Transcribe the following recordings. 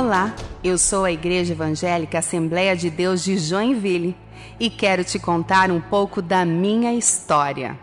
Olá, eu sou a Igreja Evangélica Assembleia de Deus de Joinville e quero te contar um pouco da minha história.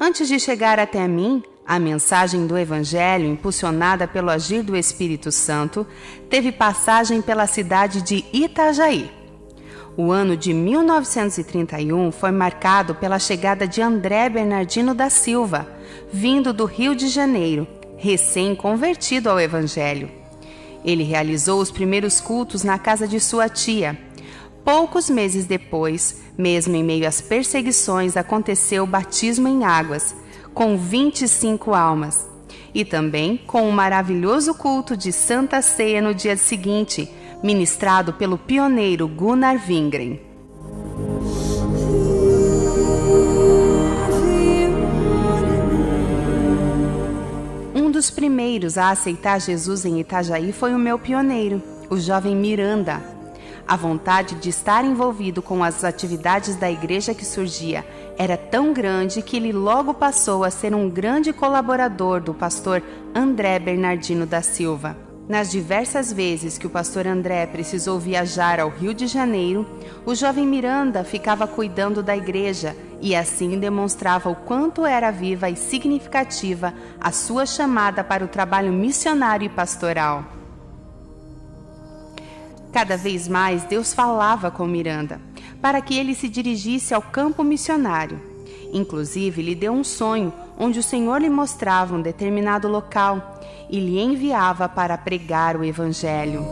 Antes de chegar até mim, a mensagem do Evangelho, impulsionada pelo agir do Espírito Santo, teve passagem pela cidade de Itajaí. O ano de 1931 foi marcado pela chegada de André Bernardino da Silva, vindo do Rio de Janeiro, recém-convertido ao Evangelho. Ele realizou os primeiros cultos na casa de sua tia. Poucos meses depois, mesmo em meio às perseguições, aconteceu o batismo em águas, com 25 almas, e também com um maravilhoso culto de Santa Ceia no dia seguinte, ministrado pelo pioneiro Gunnar Wingren. Um dos primeiros a aceitar Jesus em Itajaí foi o meu pioneiro, o jovem Miranda. A vontade de estar envolvido com as atividades da igreja que surgia era tão grande que ele logo passou a ser um grande colaborador do pastor André Bernardino da Silva. Nas diversas vezes que o pastor André precisou viajar ao Rio de Janeiro, o jovem Miranda ficava cuidando da igreja e assim demonstrava o quanto era viva e significativa a sua chamada para o trabalho missionário e pastoral. Cada vez mais Deus falava com Miranda, para que ele se dirigisse ao campo missionário. Inclusive, lhe deu um sonho, onde o Senhor lhe mostrava um determinado local e lhe enviava para pregar o Evangelho.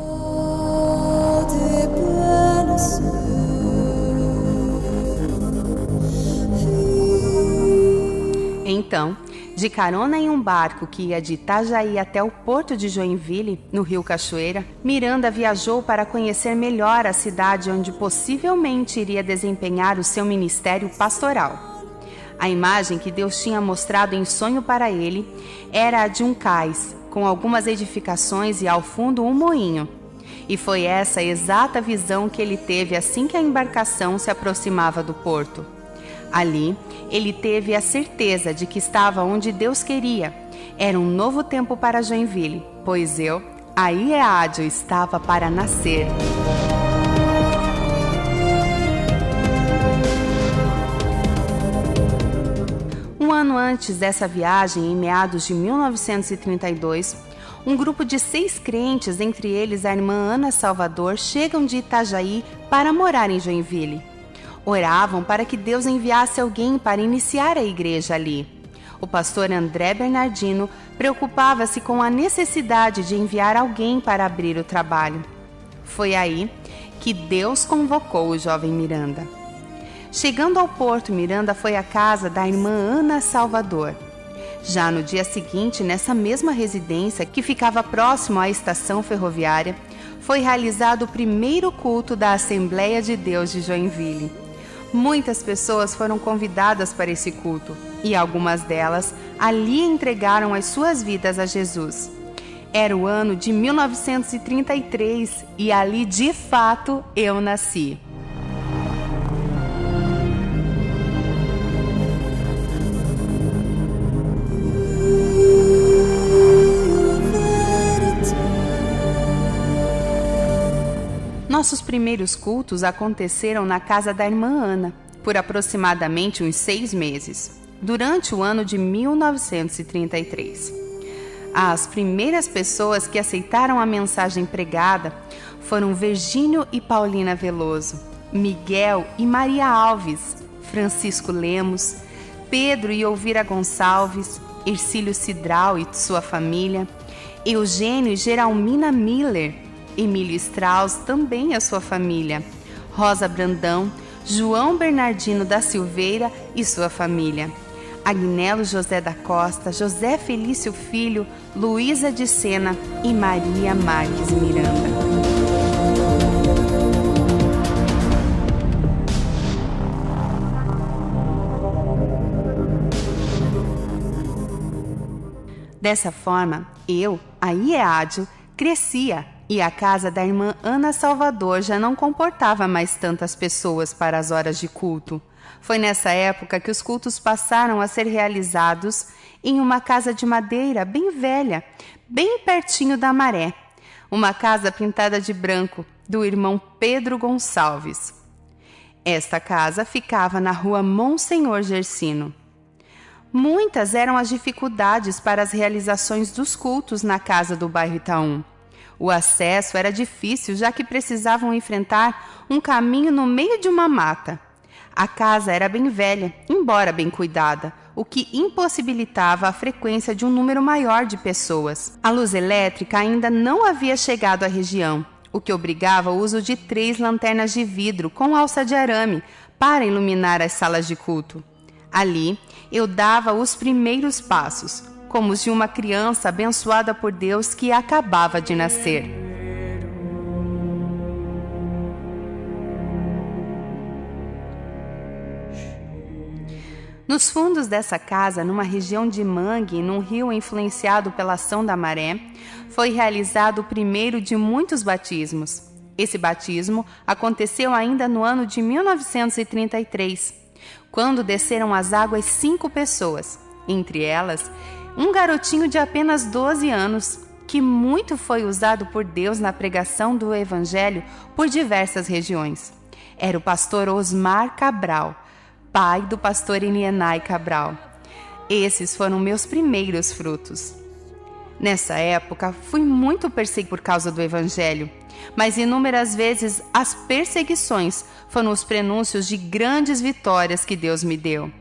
Então, de carona em um barco que ia de Itajaí até o porto de Joinville, no Rio Cachoeira, Miranda viajou para conhecer melhor a cidade onde possivelmente iria desempenhar o seu ministério pastoral. A imagem que Deus tinha mostrado em sonho para ele era a de um cais, com algumas edificações e ao fundo um moinho. E foi essa exata visão que ele teve assim que a embarcação se aproximava do porto. Ali, ele teve a certeza de que estava onde Deus queria. Era um novo tempo para Joinville, pois a IEADIO estava para nascer. Um ano antes dessa viagem, em meados de 1932, um grupo de 6 crentes, entre eles a irmã Ana Salvador, chegam de Itajaí para morar em Joinville. Oravam para que Deus enviasse alguém para iniciar a igreja ali. O pastor André Bernardino preocupava-se com a necessidade de enviar alguém para abrir o trabalho. Foi aí que Deus convocou o jovem Miranda. Chegando ao porto, Miranda foi à casa da irmã Ana Salvador. Já no dia seguinte, nessa mesma residência, que ficava próximo à estação ferroviária, foi realizado o primeiro culto da Assembleia de Deus de Joinville. Muitas pessoas foram convidadas para esse culto e algumas delas ali entregaram as suas vidas a Jesus. Era o ano de 1933 e ali de fato eu nasci. Nossos primeiros cultos aconteceram na casa da irmã Ana, por aproximadamente uns 6 meses, durante o ano de 1933. As primeiras pessoas que aceitaram a mensagem pregada foram Virgínio e Paulina Veloso, Miguel e Maria Alves, Francisco Lemos, Pedro e Elvira Gonçalves, Ercílio Cidral e sua família, Eugênio e Geralmina Miller, Emílio Strauss, também a sua família, Rosa Brandão, João Bernardino da Silveira e sua família, Agnello José da Costa, José Felício Filho, Luísa de Sena e Maria Marques Miranda. Dessa forma, eu, a Ieádio, crescia e a casa da irmã Ana Salvador já não comportava mais tantas pessoas para as horas de culto. Foi nessa época que os cultos passaram a ser realizados em uma casa de madeira bem velha, bem pertinho da Maré, uma casa pintada de branco, do irmão Pedro Gonçalves. Esta casa ficava na rua Monsenhor Gersino. Muitas eram as dificuldades para as realizações dos cultos na casa do bairro Itaú. O acesso era difícil, já que precisavam enfrentar um caminho no meio de uma mata. A casa era bem velha, embora bem cuidada, o que impossibilitava a frequência de um número maior de pessoas. A luz elétrica ainda não havia chegado à região, o que obrigava o uso de 3 lanternas de vidro com alça de arame para iluminar as salas de culto. Ali, eu dava os primeiros passos, como os de uma criança abençoada por Deus que acabava de nascer. Nos fundos dessa casa, numa região de mangue, num rio influenciado pela ação da maré, foi realizado o primeiro de muitos batismos. Esse batismo aconteceu ainda no ano de 1933, quando desceram às águas 5 pessoas, entre elas, um garotinho de apenas 12 anos, que muito foi usado por Deus na pregação do Evangelho por diversas regiões. Era o pastor Osmar Cabral, pai do pastor Inienai Cabral. Esses foram meus primeiros frutos. Nessa época, fui muito perseguido por causa do Evangelho, mas inúmeras vezes as perseguições foram os prenúncios de grandes vitórias que Deus me deu.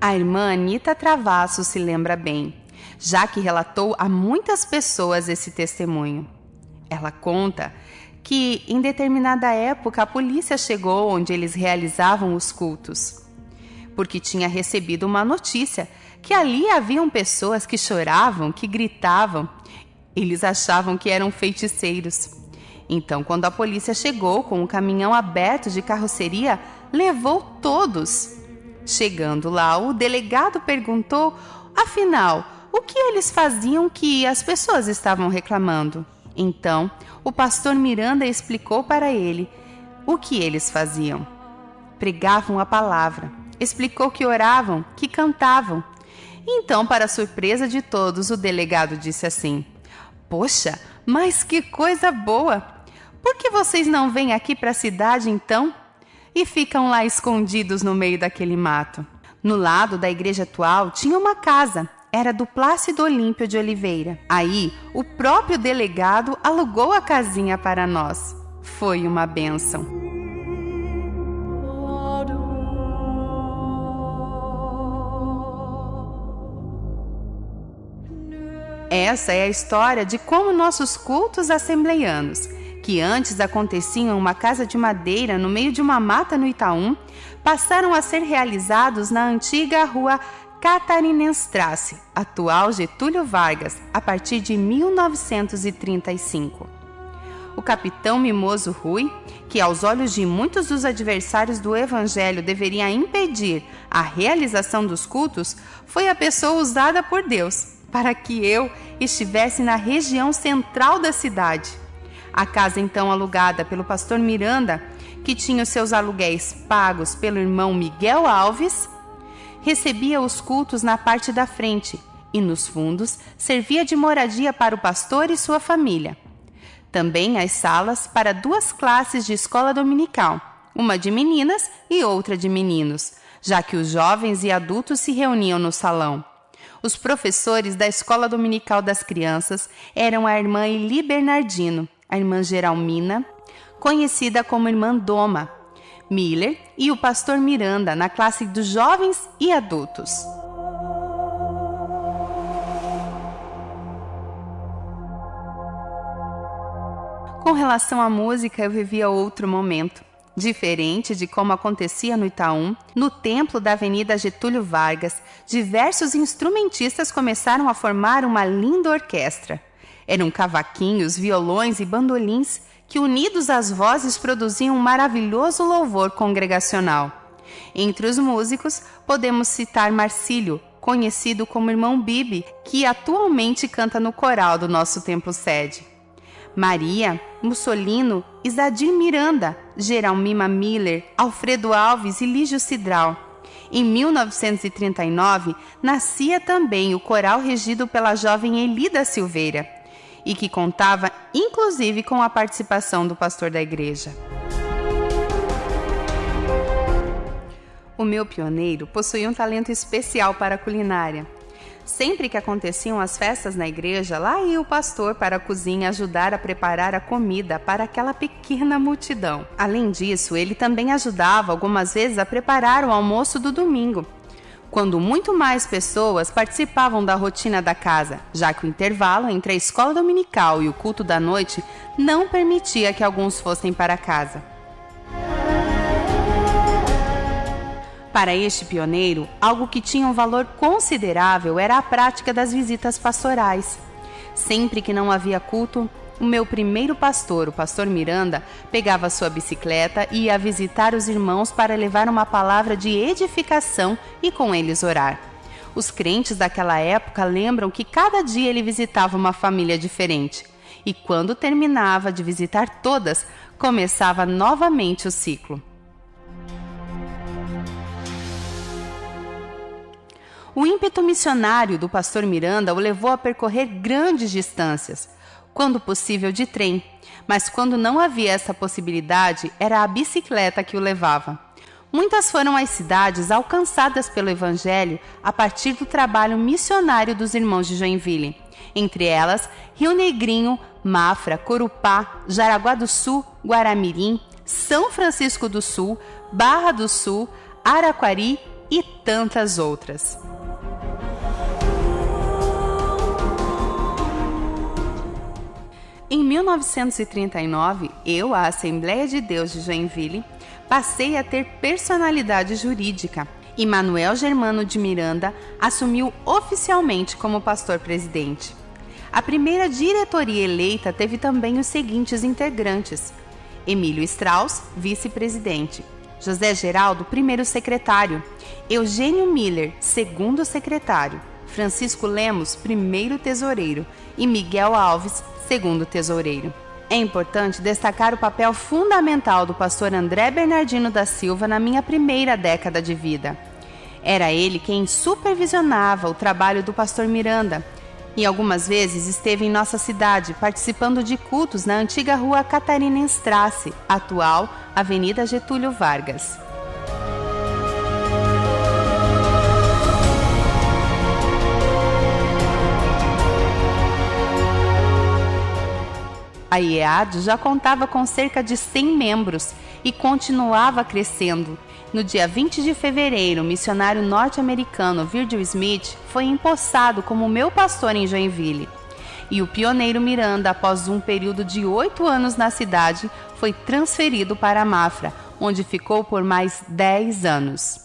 A irmã Anita Travasso se lembra bem, já que relatou a muitas pessoas esse testemunho. Ela conta que, em determinada época, a polícia chegou onde eles realizavam os cultos, porque tinha recebido uma notícia que ali haviam pessoas que choravam, que gritavam. Eles achavam que eram feiticeiros. Então, quando a polícia chegou com um caminhão aberto de carroceria, levou todos. Chegando lá, o delegado perguntou, afinal, o que eles faziam que as pessoas estavam reclamando? Então, o pastor Miranda explicou para ele o que eles faziam. Pregavam a palavra, explicou que oravam, que cantavam. Então, para surpresa de todos, o delegado disse assim: "Poxa, mas que coisa boa! Por que vocês não vêm aqui para a cidade então?" E ficam lá escondidos no meio daquele mato. No lado da igreja atual tinha uma casa. Era do Plácido Olímpio de Oliveira. Aí, o próprio delegado alugou a casinha para nós. Foi uma bênção. Essa é a história de como nossos cultos assembleianos, que antes aconteciam em uma casa de madeira no meio de uma mata no Itaú, passaram a ser realizados na antiga rua Catarinenstrasse, atual Getúlio Vargas, a partir de 1935. O capitão Mimoso Rui, que aos olhos de muitos dos adversários do Evangelho deveria impedir a realização dos cultos, foi a pessoa usada por Deus para que eu estivesse na região central da cidade. A casa então alugada pelo pastor Miranda, que tinha os seus aluguéis pagos pelo irmão Miguel Alves, recebia os cultos na parte da frente e nos fundos servia de moradia para o pastor e sua família. Também as salas para 2 classes de escola dominical, uma de meninas e outra de meninos, já que os jovens e adultos se reuniam no salão. Os professores da escola dominical das crianças eram a irmã Eli Bernardino, a irmã Geralmina, conhecida como irmã Doma, Miller e o pastor Miranda na classe dos jovens e adultos. Com relação à música, eu vivia outro momento. Diferente de como acontecia no Itaú, no templo da Avenida Getúlio Vargas, diversos instrumentistas começaram a formar uma linda orquestra. Eram cavaquinhos, violões e bandolins que, unidos às vozes, produziam um maravilhoso louvor congregacional. Entre os músicos, podemos citar Marcílio, conhecido como Irmão Bibi, que atualmente canta no coral do nosso templo-sede. Maria, Mussolino, Isadir Miranda, Geralmima Miller, Alfredo Alves e Lígio Cidral. Em 1939, nascia também o coral regido pela jovem Elida Silveira, e que contava inclusive com a participação do pastor da igreja. O meu pioneiro possuía um talento especial para a culinária. Sempre que aconteciam as festas na igreja, lá ia o pastor para a cozinha ajudar a preparar a comida para aquela pequena multidão. Além disso, ele também ajudava algumas vezes a preparar o almoço do domingo, quando muito mais pessoas participavam da rotina da casa, já que o intervalo entre a escola dominical e o culto da noite não permitia que alguns fossem para casa. Para este pioneiro, algo que tinha um valor considerável era a prática das visitas pastorais. Sempre que não havia culto, o meu primeiro pastor, o pastor Miranda, pegava sua bicicleta e ia visitar os irmãos para levar uma palavra de edificação e com eles orar. Os crentes daquela época lembram que cada dia ele visitava uma família diferente. E quando terminava de visitar todas, começava novamente o ciclo. O ímpeto missionário do pastor Miranda o levou a percorrer grandes distâncias, quando possível de trem, mas quando não havia essa possibilidade, era a bicicleta que o levava. Muitas foram as cidades alcançadas pelo Evangelho a partir do trabalho missionário dos irmãos de Joinville, entre elas Rio Negrinho, Mafra, Corupá, Jaraguá do Sul, Guaramirim, São Francisco do Sul, Barra do Sul, Araquari e tantas outras. Em 1939, eu, a Assembleia de Deus de Joinville, passei a ter personalidade jurídica e Manuel Germano de Miranda assumiu oficialmente como pastor-presidente. A primeira diretoria eleita teve também os seguintes integrantes: Emílio Strauss, vice-presidente; José Geraldo, primeiro secretário; Eugênio Miller, segundo secretário; Francisco Lemos, primeiro tesoureiro; e Miguel Alves, segundo tesoureiro. É importante destacar o papel fundamental do pastor André Bernardino da Silva na minha primeira década de vida. Era ele quem supervisionava o trabalho do pastor Miranda e algumas vezes esteve em nossa cidade participando de cultos na antiga rua Catarinenstrasse, atual Avenida Getúlio Vargas. A IEAD já contava com cerca de 100 membros e continuava crescendo. No dia 20 de fevereiro, o missionário norte-americano Virgil Smith foi empossado como meu pastor em Joinville. E o pioneiro Miranda, após um período de 8 anos na cidade, foi transferido para Mafra, onde ficou por mais 10 anos.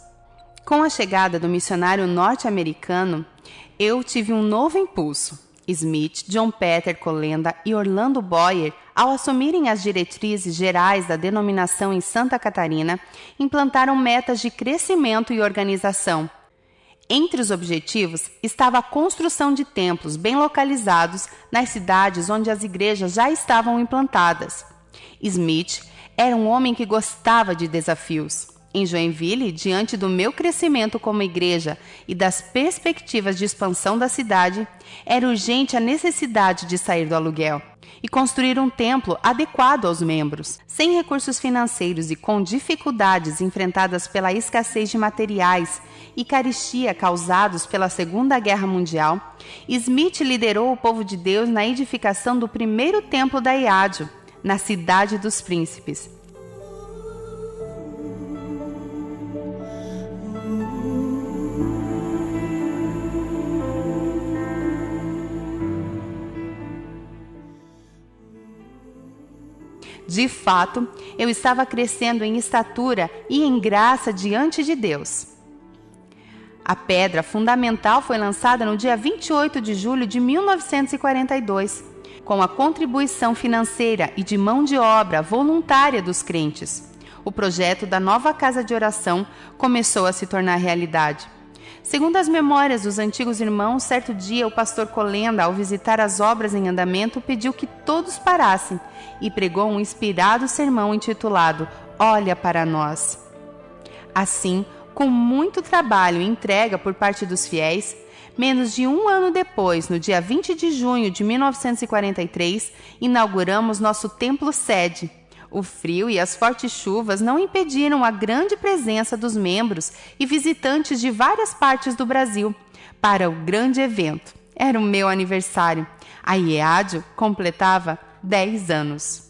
Com a chegada do missionário norte-americano, eu tive um novo impulso. Smith, John Peter Colenda e Orlando Boyer, ao assumirem as diretrizes gerais da denominação em Santa Catarina, implantaram metas de crescimento e organização. Entre os objetivos estava a construção de templos bem localizados nas cidades onde as igrejas já estavam implantadas. Smith era um homem que gostava de desafios. Em Joinville, diante do meu crescimento como igreja e das perspectivas de expansão da cidade, era urgente a necessidade de sair do aluguel e construir um templo adequado aos membros. Sem recursos financeiros e com dificuldades enfrentadas pela escassez de materiais e carestia causados pela Segunda Guerra Mundial, Smith liderou o povo de Deus na edificação do primeiro templo da IAD, na Cidade dos Príncipes. De fato, eu estava crescendo em estatura e em graça diante de Deus. A pedra fundamental foi lançada no dia 28 de julho de 1942, com a contribuição financeira e de mão de obra voluntária dos crentes. O projeto da nova casa de oração começou a se tornar realidade. Segundo as memórias dos antigos irmãos, certo dia o pastor Colenda, ao visitar as obras em andamento, pediu que todos parassem e pregou um inspirado sermão intitulado Olha para nós. Assim, com muito trabalho e entrega por parte dos fiéis, menos de um ano depois, no dia 20 de junho de 1943, inauguramos nosso templo sede. O frio e as fortes chuvas não impediram a grande presença dos membros e visitantes de várias partes do Brasil para o grande evento. Era o meu aniversário. A IEADIO completava 10 anos.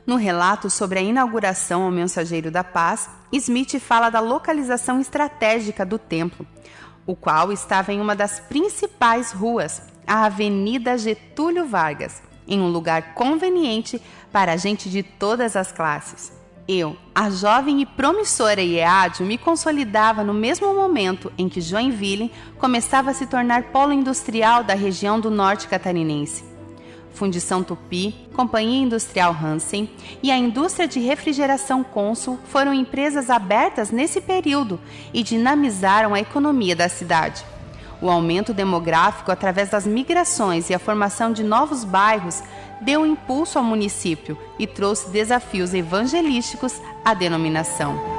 No relato sobre a inauguração ao Mensageiro da Paz, Smith fala da localização estratégica do templo, o qual estava em uma das principais ruas, a Avenida Getúlio Vargas, em um lugar conveniente para gente de todas as classes. Eu, a jovem e promissora IEADIO, me consolidava no mesmo momento em que Joinville começava a se tornar polo industrial da região do norte catarinense. Fundição Tupi, Companhia Industrial Hansen e a indústria de refrigeração Consul foram empresas abertas nesse período e dinamizaram a economia da cidade. O aumento demográfico através das migrações e a formação de novos bairros deu impulso ao município e trouxe desafios evangelísticos à denominação.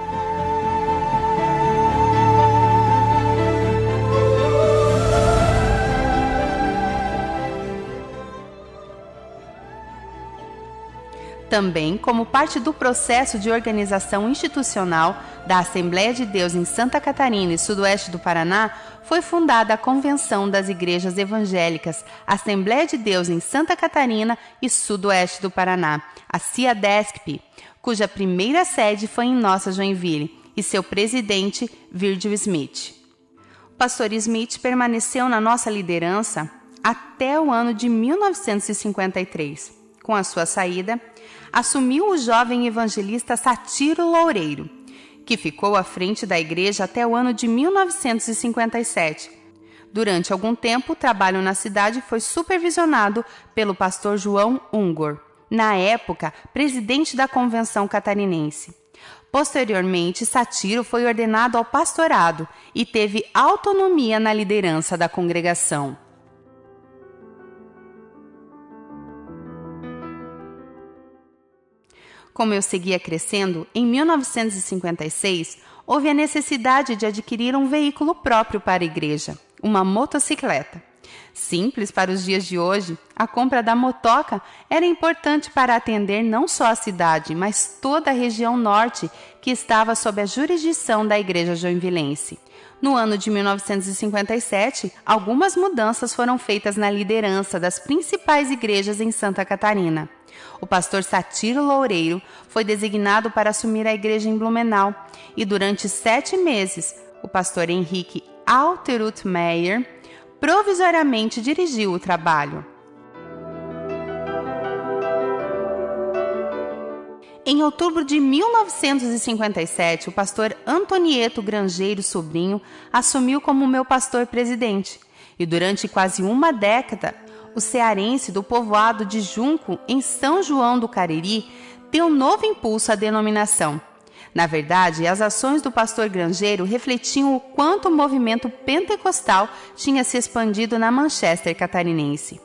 Também, como parte do processo de organização institucional da Assembleia de Deus em Santa Catarina e Sudoeste do Paraná, foi fundada a Convenção das Igrejas Evangélicas Assembleia de Deus em Santa Catarina e Sudoeste do Paraná, a CIADESCP, cuja primeira sede foi em nossa Joinville, e seu presidente, Virgil Smith. O pastor Smith permaneceu na nossa liderança até o ano de 1953. Com a sua saída, assumiu o jovem evangelista Satiro Loureiro, que ficou à frente da igreja até o ano de 1957. Durante algum tempo, o trabalho na cidade foi supervisionado pelo pastor João Ungor, na época presidente da Convenção Catarinense. Posteriormente, Satiro foi ordenado ao pastorado e teve autonomia na liderança da congregação. Como eu seguia crescendo, em 1956, houve a necessidade de adquirir um veículo próprio para a igreja, uma motocicleta. Simples para os dias de hoje, a compra da motoca era importante para atender não só a cidade, mas toda a região norte que estava sob a jurisdição da igreja joinvilense. No ano de 1957, algumas mudanças foram feitas na liderança das principais igrejas em Santa Catarina. O pastor Satiro Loureiro foi designado para assumir a igreja em Blumenau e durante 7 meses, o pastor Henrique Alterut Meyer provisoriamente dirigiu o trabalho. Em outubro de 1957, o pastor Antonieto Grangeiro Sobrinho assumiu como meu pastor presidente e durante quase uma década, o cearense do povoado de Junco, em São João do Cariri, deu novo impulso à denominação. Na verdade, as ações do pastor Grangeiro refletiam o quanto o movimento pentecostal tinha se expandido na Manchester catarinense.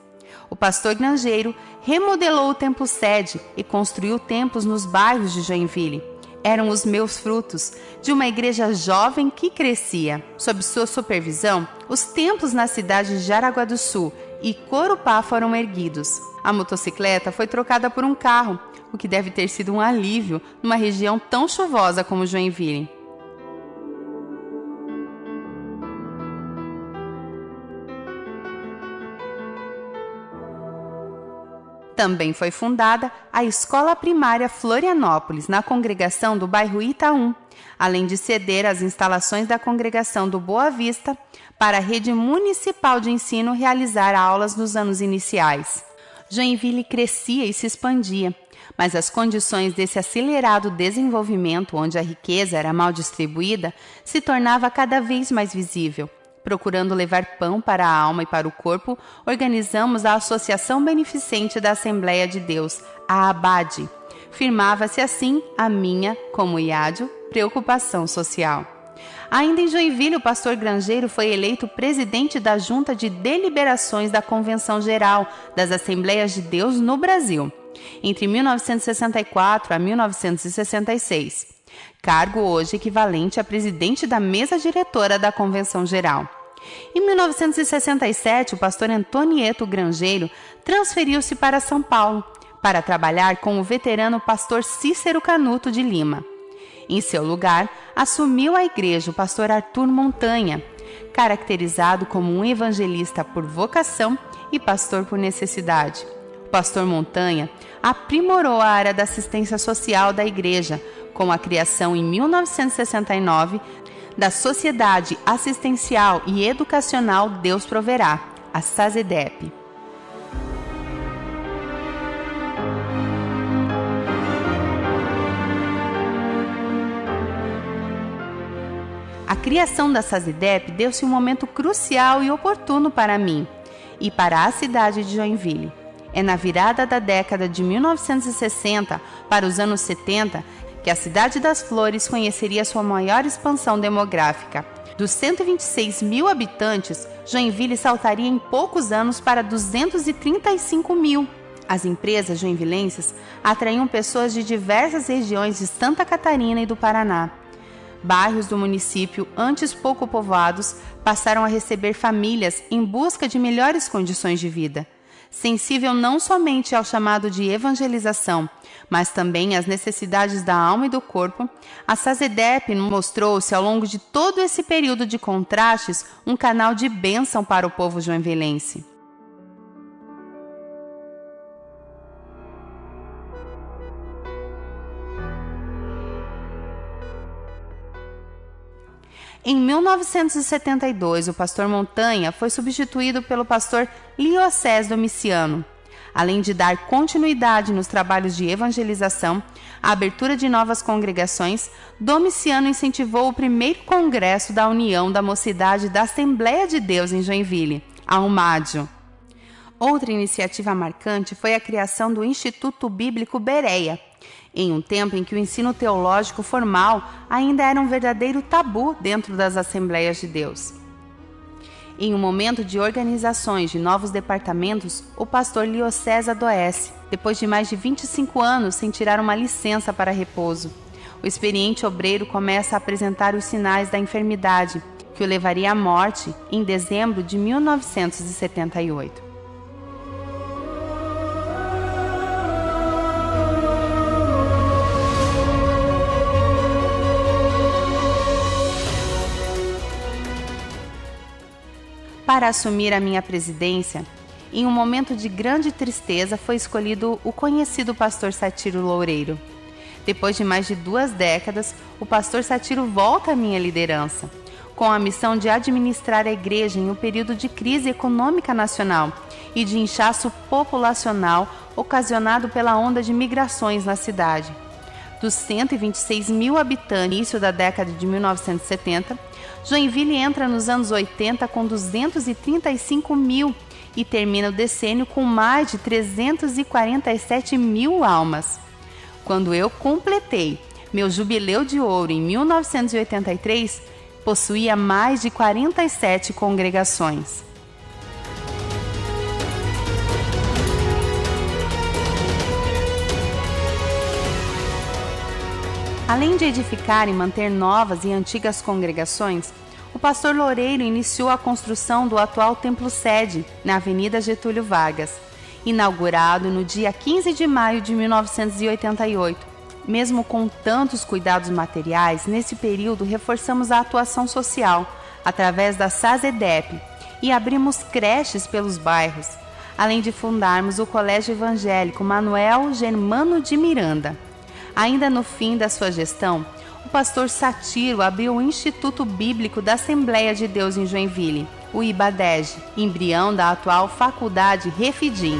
O pastor Grangeiro remodelou o templo sede e construiu templos nos bairros de Joinville. Eram os meus frutos, de uma igreja jovem que crescia. Sob sua supervisão, os templos nas cidades de Jaraguá do Sul e Corupá foram erguidos. A motocicleta foi trocada por um carro, o que deve ter sido um alívio numa região tão chuvosa como Joinville. Também foi fundada a Escola Primária Florianópolis, na congregação do bairro Itaú, além de ceder as instalações da congregação do Boa Vista para a rede municipal de ensino realizar aulas nos anos iniciais. Joinville crescia e se expandia, mas as condições desse acelerado desenvolvimento, onde a riqueza era mal distribuída, se tornava cada vez mais visível. Procurando levar pão para a alma e para o corpo, organizamos a Associação Beneficente da Assembleia de Deus, a ABAD. Firmava-se assim a minha, como Iádio, preocupação social. Ainda em Joinville, o pastor Grangeiro foi eleito presidente da Junta de Deliberações da Convenção Geral das Assembleias de Deus no Brasil, entre 1964 a 1966. Cargo hoje equivalente a presidente da mesa diretora da Convenção Geral. Em 1967, o pastor Antonieto Grangeiro transferiu-se para São Paulo para trabalhar com o veterano pastor Cícero Canuto de Lima. Em seu lugar, assumiu a igreja o pastor Arthur Montanha, caracterizado como um evangelista por vocação e pastor por necessidade. O pastor Montanha aprimorou a área da assistência social da igreja, com a criação em 1969 da Sociedade Assistencial e Educacional Deus Proverá, a SASEDEP. A criação da SASEDEP deu-se um momento crucial e oportuno para mim e para a cidade de Joinville. É na virada da década de 1960 para os anos 70 que a Cidade das Flores conheceria sua maior expansão demográfica. Dos 126 mil habitantes, Joinville saltaria em poucos anos para 235 mil. As empresas joinvilenses atraíam pessoas de diversas regiões de Santa Catarina e do Paraná. Bairros do município, antes pouco povoados, passaram a receber famílias em busca de melhores condições de vida. Sensível não somente ao chamado de evangelização, mas também às necessidades da alma e do corpo, a SASEDEP mostrou-se ao longo de todo esse período de contrastes um canal de bênção para o povo joinvilense. Em 1972, o pastor Montanha foi substituído pelo pastor Liocés Domiciano. Além de dar continuidade nos trabalhos de evangelização, a abertura de novas congregações, Domiciano incentivou o primeiro congresso da União da Mocidade da Assembleia de Deus em Joinville, a UMADIO. Outra iniciativa marcante foi a criação do Instituto Bíblico Bereia, em um tempo em que o ensino teológico formal ainda era um verdadeiro tabu dentro das Assembleias de Deus. Em um momento de organizações de novos departamentos, o pastor Liocés adoece, depois de mais de 25 anos sem tirar uma licença para repouso. O experiente obreiro começa a apresentar os sinais da enfermidade, que o levaria à morte em dezembro de 1978. Para assumir a minha presidência, em um momento de grande tristeza foi escolhido o conhecido pastor Satiro Loureiro. Depois de mais de 2 décadas, o pastor Satiro volta à minha liderança, com a missão de administrar a igreja em um período de crise econômica nacional e de inchaço populacional ocasionado pela onda de migrações na cidade. Dos 126 mil habitantes no início da década de 1970, Joinville entra nos anos 80 com 235 mil e termina o decênio com mais de 347 mil almas. Quando eu completei meu jubileu de ouro em 1983, possuía mais de 47 congregações. Além de edificar e manter novas e antigas congregações, o pastor Loureiro iniciou a construção do atual templo-sede, na Avenida Getúlio Vargas, inaugurado no dia 15 de maio de 1988. Mesmo com tantos cuidados materiais, nesse período reforçamos a atuação social, através da SASEDEP, e abrimos creches pelos bairros. além de fundarmos o Colégio Evangélico Manuel Germano de Miranda. Ainda no fim da sua gestão, o pastor Satiro abriu o Instituto Bíblico da Assembleia de Deus em Joinville, o IBADEG, embrião da atual Faculdade Refidim.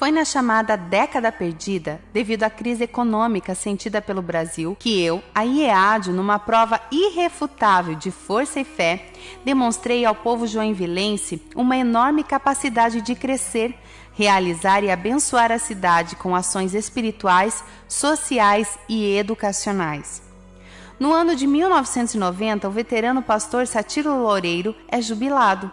Foi na chamada década perdida, devido à crise econômica sentida pelo Brasil, que eu, a IEAD, numa prova irrefutável de força e fé, demonstrei ao povo joinvilense uma enorme capacidade de crescer, realizar e abençoar a cidade com ações espirituais, sociais e educacionais. No ano de 1990, o veterano pastor Satiro Loureiro é jubilado.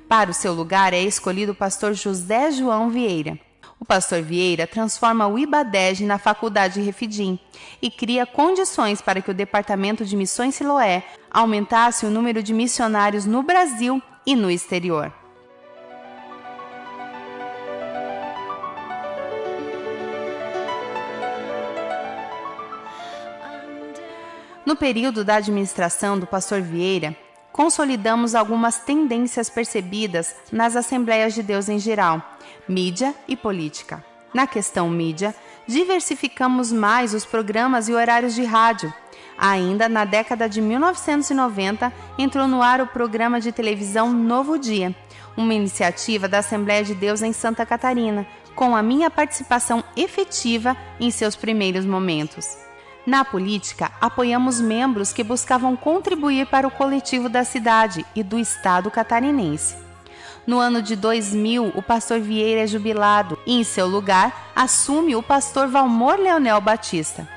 Para o seu lugar é escolhido o pastor José João Vieira. O pastor Vieira transforma o IBADEG na Faculdade Refidim e cria condições para que o Departamento de Missões Siloé aumentasse o número de missionários no Brasil e no exterior. No período da administração do pastor Vieira, consolidamos algumas tendências percebidas nas Assembleias de Deus em geral, mídia e política. Na questão mídia, diversificamos mais os programas e horários de rádio. Ainda na década de 1990, entrou no ar o programa de televisão Novo Dia, uma iniciativa da Assembleia de Deus em Santa Catarina, com a minha participação efetiva em seus primeiros momentos. Na política, apoiamos membros que buscavam contribuir para o coletivo da cidade e do estado catarinense. No ano de 2000, o pastor Vieira é jubilado e, em seu lugar, assume o pastor Valmor Leonel Batista.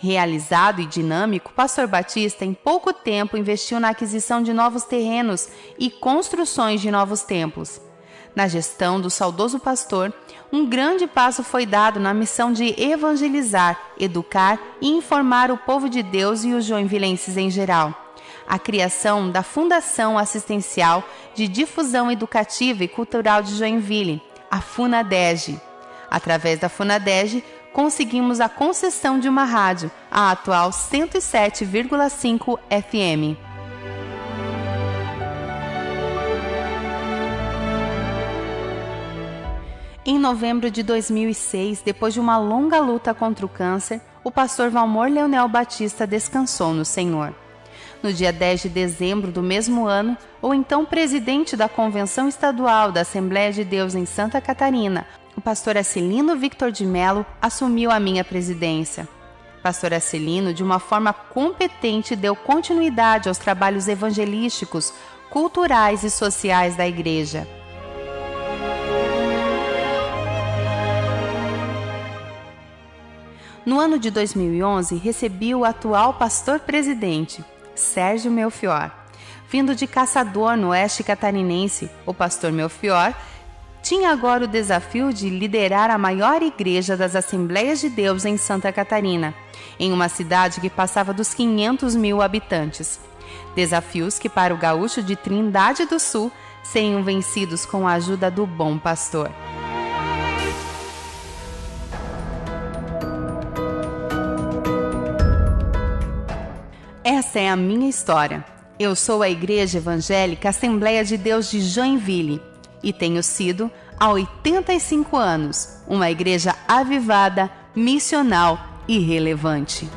Realizado e dinâmico, o pastor Batista em pouco tempo investiu na aquisição de novos terrenos e construções de novos templos. Na gestão do saudoso pastor, um grande passo foi dado na missão de evangelizar, educar e informar o povo de Deus e os joinvilenses em geral. A criação da Fundação Assistencial de Difusão Educativa e Cultural de Joinville, a FUNADEG. Através da FUNADEG, conseguimos a concessão de uma rádio, a atual 107,5 FM. Em novembro de 2006, depois de uma longa luta contra o câncer, o pastor Valmor Leonel Batista descansou no Senhor. No dia 10 de dezembro do mesmo ano, o então presidente da Convenção Estadual da Assembleia de Deus em Santa Catarina, o pastor Acelino Victor de Mello, assumiu a minha presidência. Pastor Acelino, de uma forma competente, deu continuidade aos trabalhos evangelísticos, culturais e sociais da igreja. No ano de 2011, recebi o atual pastor-presidente, Sérgio Melfior. Vindo de Caçador, no oeste catarinense, o pastor Melfior tinha agora o desafio de liderar a maior igreja das Assembleias de Deus em Santa Catarina, em uma cidade que passava dos 500 mil habitantes. Desafios que para o gaúcho de Trindade do Sul seriam vencidos com a ajuda do bom pastor. Essa é a minha história. Eu sou a Igreja Evangélica Assembleia de Deus de Joinville e tenho sido, há 85 anos, uma igreja avivada, missional e relevante.